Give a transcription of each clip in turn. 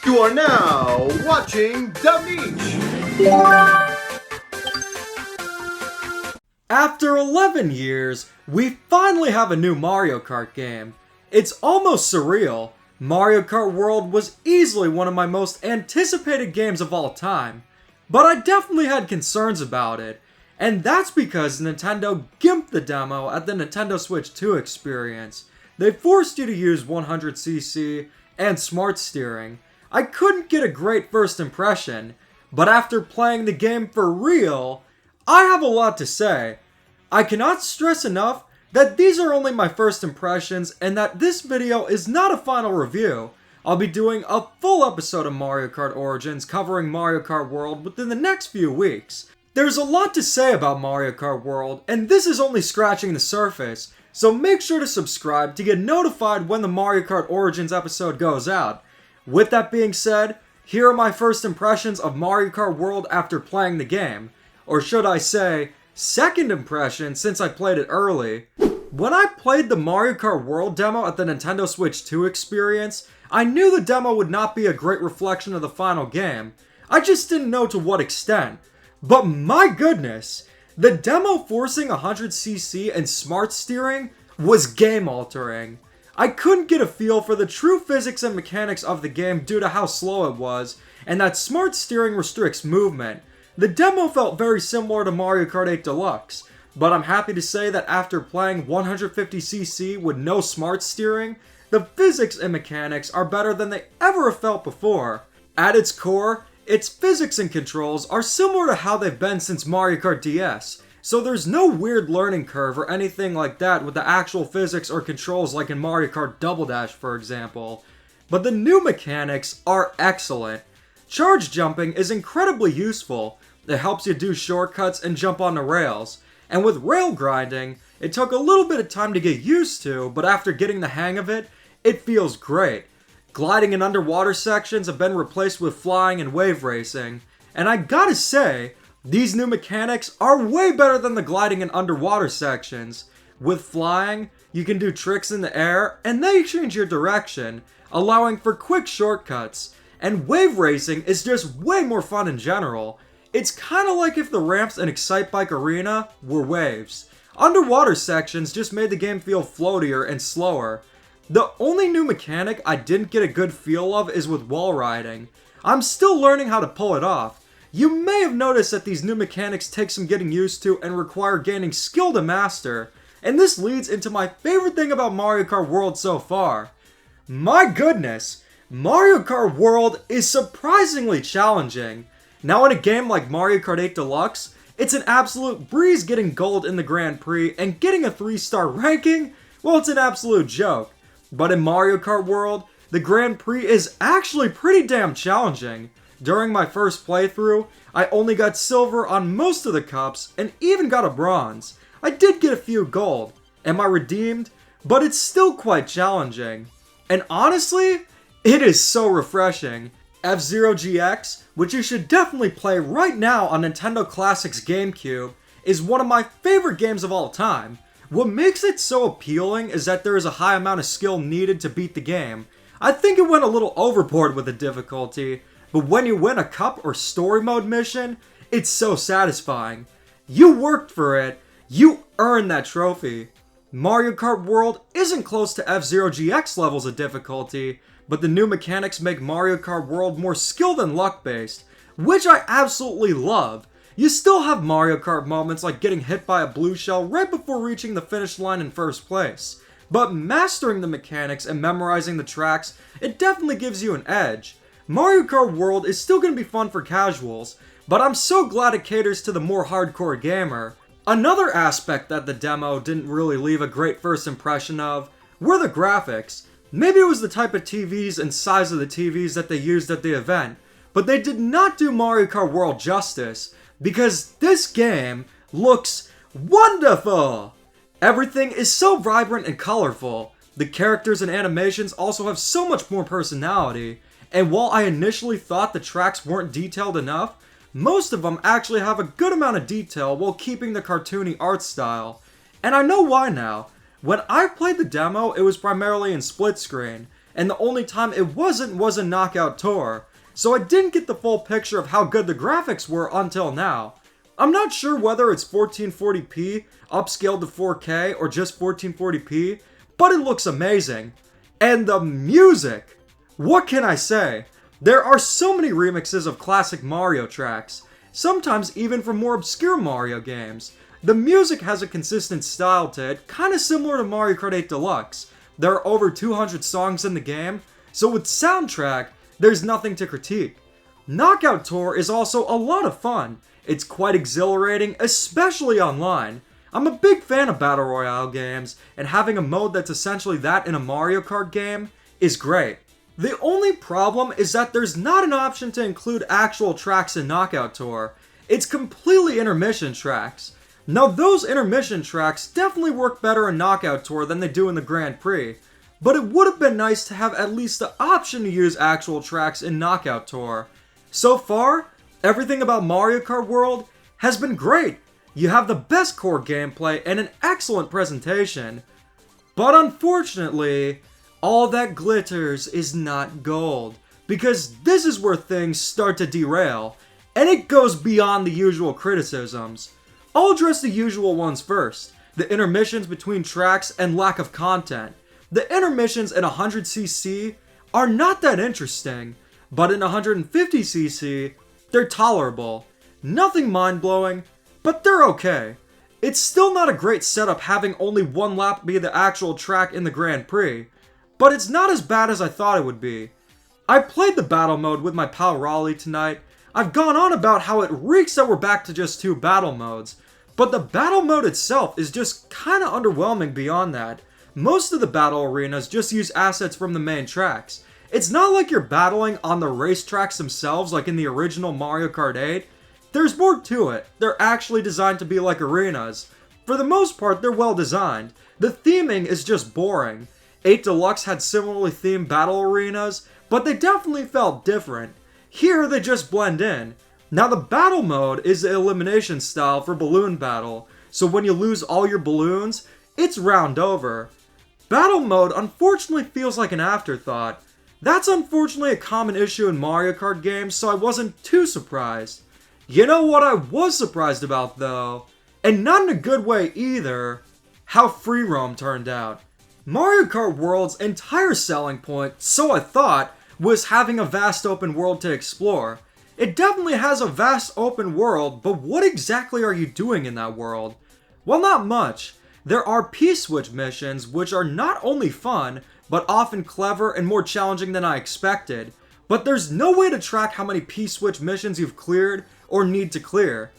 You are now watching The Beach. After 11 years, we finally have a new Mario Kart game. It's almost surreal. Mario Kart World was easily one of my most anticipated games of all time, but I definitely had concerns about it, and that's because Nintendo gimped the demo at the Nintendo Switch 2 experience. They forced you to use 100cc and smart steering. I couldn't get a great first impression, but after playing the game for real, I have a lot to say. I cannot stress enough that these are only my first impressions and that this video is not a final review. I'll be doing a full episode of Mario Kart Origins covering Mario Kart World within the next few weeks. There's a lot to say about Mario Kart World, and this is only scratching the surface, so make sure to subscribe to get notified when the Mario Kart Origins episode goes out. With that being said, here are my first impressions of Mario Kart World after playing the game. Or should I say, second impression since I played it early. When I played the Mario Kart World demo at the Nintendo Switch 2 experience, I knew the demo would not be a great reflection of the final game. I just didn't know to what extent. But my goodness, the demo forcing 100cc and smart steering was game altering. I couldn't get a feel for the true physics and mechanics of the game due to how slow it was, and that smart steering restricts movement. The demo felt very similar to Mario Kart 8 Deluxe, but I'm happy to say that after playing 150cc with no smart steering, the physics and mechanics are better than they ever have felt before. At its core, its physics and controls are similar to how they've been since Mario Kart DS, so there's no weird learning curve or anything like that with the actual physics or controls like in Mario Kart Double Dash, for example. But the new mechanics are excellent. Charge jumping is incredibly useful. It helps you do shortcuts and jump on the rails. And with rail grinding, it took a little bit of time to get used to, but after getting the hang of it, it feels great. Gliding in underwater sections have been replaced with flying and wave racing, and I gotta say, these new mechanics are way better than the gliding in underwater sections. With flying, you can do tricks in the air, and they change your direction, allowing for quick shortcuts. And wave racing is just way more fun in general. It's kinda like if the ramps in Excitebike Arena were waves. Underwater sections just made the game feel floatier and slower. The only new mechanic I didn't get a good feel of is with wall riding. I'm still learning how to pull it off. You may have noticed that these new mechanics take some getting used to and require gaining skill to master, and this leads into my favorite thing about Mario Kart World so far. My goodness, Mario Kart World is surprisingly challenging. Now in a game like Mario Kart 8 Deluxe, it's an absolute breeze getting gold in the Grand Prix, and getting a 3-star ranking, well, it's an absolute joke. But in Mario Kart World, the Grand Prix is actually pretty damn challenging. During my first playthrough, I only got silver on most of the cups and even got a bronze. I did get a few gold. Am I redeemed? But it's still quite challenging. And honestly, it is so refreshing. F-Zero GX, which you should definitely play right now on Nintendo Classics GameCube, is one of my favorite games of all time. What makes it so appealing is that there is a high amount of skill needed to beat the game. I think it went a little overboard with the difficulty, but when you win a cup or story mode mission, it's so satisfying. You worked for it, you earned that trophy. Mario Kart World isn't close to F-Zero GX levels of difficulty, but the new mechanics make Mario Kart World more skill than luck based, which I absolutely love. You still have Mario Kart moments like getting hit by a blue shell right before reaching the finish line in first place, but mastering the mechanics and memorizing the tracks, it definitely gives you an edge. Mario Kart World is still going to be fun for casuals, but I'm so glad it caters to the more hardcore gamer. Another aspect that the demo didn't really leave a great first impression of were the graphics. Maybe it was the type of TVs and size of the TVs that they used at the event, but they did not do Mario Kart World justice, because this game looks wonderful! Everything is so vibrant and colorful. The characters and animations also have so much more personality. And while I initially thought the tracks weren't detailed enough, most of them actually have a good amount of detail while keeping the cartoony art style. And I know why now. When I played the demo, it was primarily in split screen, and the only time it wasn't was in Knockout Tour, so I didn't get the full picture of how good the graphics were until now. I'm not sure whether it's 1440p, upscaled to 4K, or just 1440p, but it looks amazing. And the music! What can I say? There are so many remixes of classic Mario tracks, sometimes even from more obscure Mario games. The music has a consistent style to it, kinda similar to Mario Kart 8 Deluxe. There are over 200 songs in the game, so with soundtrack, there's nothing to critique. Knockout Tour is also a lot of fun. It's quite exhilarating, especially online. I'm a big fan of Battle Royale games, and having a mode that's essentially that in a Mario Kart game is great. The only problem is that there's not an option to include actual tracks in Knockout Tour. It's completely intermission tracks. Now those intermission tracks definitely work better in Knockout Tour than they do in the Grand Prix, but it would have been nice to have at least the option to use actual tracks in Knockout Tour. So far, everything about Mario Kart World has been great. You have the best core gameplay and an excellent presentation. But unfortunately, all that glitters is not gold, because this is where things start to derail, and it goes beyond the usual criticisms. I'll address the usual ones first, the intermissions between tracks and lack of content. The intermissions in 100cc are not that interesting, but in 150cc, they're tolerable. Nothing mind-blowing, but they're okay. It's still not a great setup having only one lap be the actual track in the Grand Prix, but it's not as bad as I thought it would be. I played the battle mode with my pal Raleigh tonight. I've gone on about how it reeks that we're back to just 2 battle modes, but the battle mode itself is just kinda underwhelming beyond that. Most of the battle arenas just use assets from the main tracks. It's not like you're battling on the racetracks themselves like in the original Mario Kart 8. There's more to it. They're actually designed to be like arenas. For the most part, they're well designed. The theming is just boring. 8 Deluxe had similarly themed battle arenas, but they definitely felt different. Here, they just blend in. Now the battle mode is the elimination style for balloon battle, so when you lose all your balloons, it's round over. Battle mode unfortunately feels like an afterthought. That's unfortunately a common issue in Mario Kart games, so I wasn't too surprised. You know what I was surprised about though, and not in a good way either, how free roam turned out. Mario Kart World's entire selling point, so I thought, was having a vast open world to explore. It definitely has a vast open world, but what exactly are you doing in that world? Well, not much. There are P-switch missions, which are not only fun, but often clever and more challenging than I expected. But there's no way to track how many P-switch missions you've cleared or need to clear.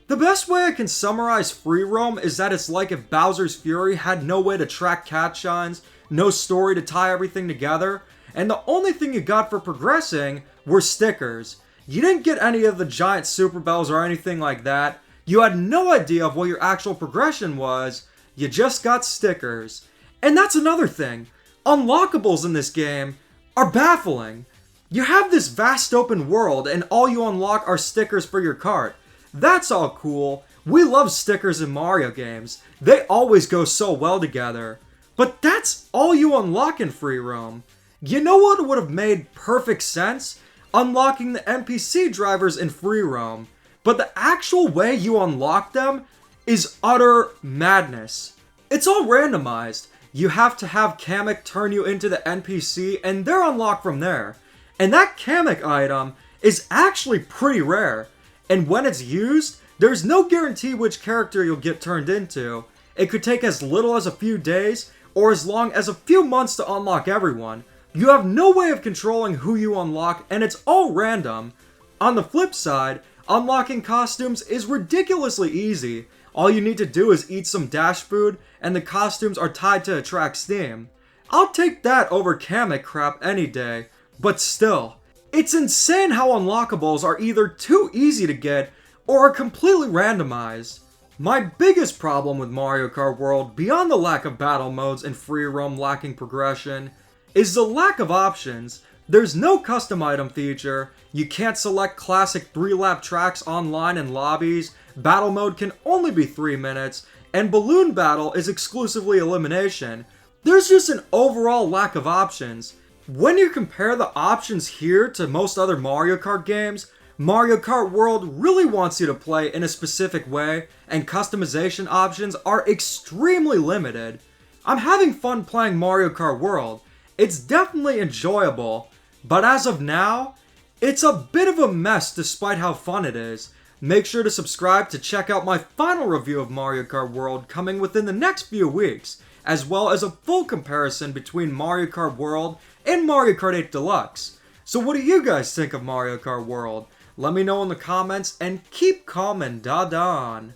The best way I can summarize free roam is that it's like if Bowser's Fury had no way to track cat shines, no story to tie everything together, and the only thing you got for progressing were stickers. You didn't get any of the giant super bells or anything like that. You had no idea of what your actual progression was. You just got stickers. And that's another thing. Unlockables in this game are baffling. You have this vast open world and all you unlock are stickers for your cart. That's all cool. We love stickers in Mario games. They always go so well together. But that's all you unlock in free roam. You know what would have made perfect sense? Unlocking the NPC drivers in free roam. But the actual way you unlock them is utter madness. It's all randomized. You have to have Kamek turn you into the NPC and they're unlocked from there. And that Kamek item is actually pretty rare. And when it's used, there's no guarantee which character you'll get turned into. It could take as little as a few days or as long as a few months to unlock everyone. You have no way of controlling who you unlock, and it's all random. On the flip side, unlocking costumes is ridiculously easy. All you need to do is eat some dash food, and the costumes are tied to a track's theme. I'll take that over Kamek crap any day, but still. It's insane how unlockables are either too easy to get, or are completely randomized. My biggest problem with Mario Kart World, beyond the lack of battle modes and free roam lacking progression, is the lack of options. There's no custom item feature, you can't select classic 3-lap tracks online in lobbies, battle mode can only be 3 minutes, and balloon battle is exclusively elimination. There's just an overall lack of options. When you compare the options here to most other Mario Kart games, Mario Kart World really wants you to play in a specific way, and customization options are extremely limited. I'm having fun playing Mario Kart World. It's definitely enjoyable, but as of now, it's a bit of a mess despite how fun it is. Make sure to subscribe to check out my final review of Mario Kart World coming within the next few weeks, as well as a full comparison between Mario Kart World and Mario Kart 8 Deluxe. So what do you guys think of Mario Kart World? Let me know in the comments and keep calm and da-don.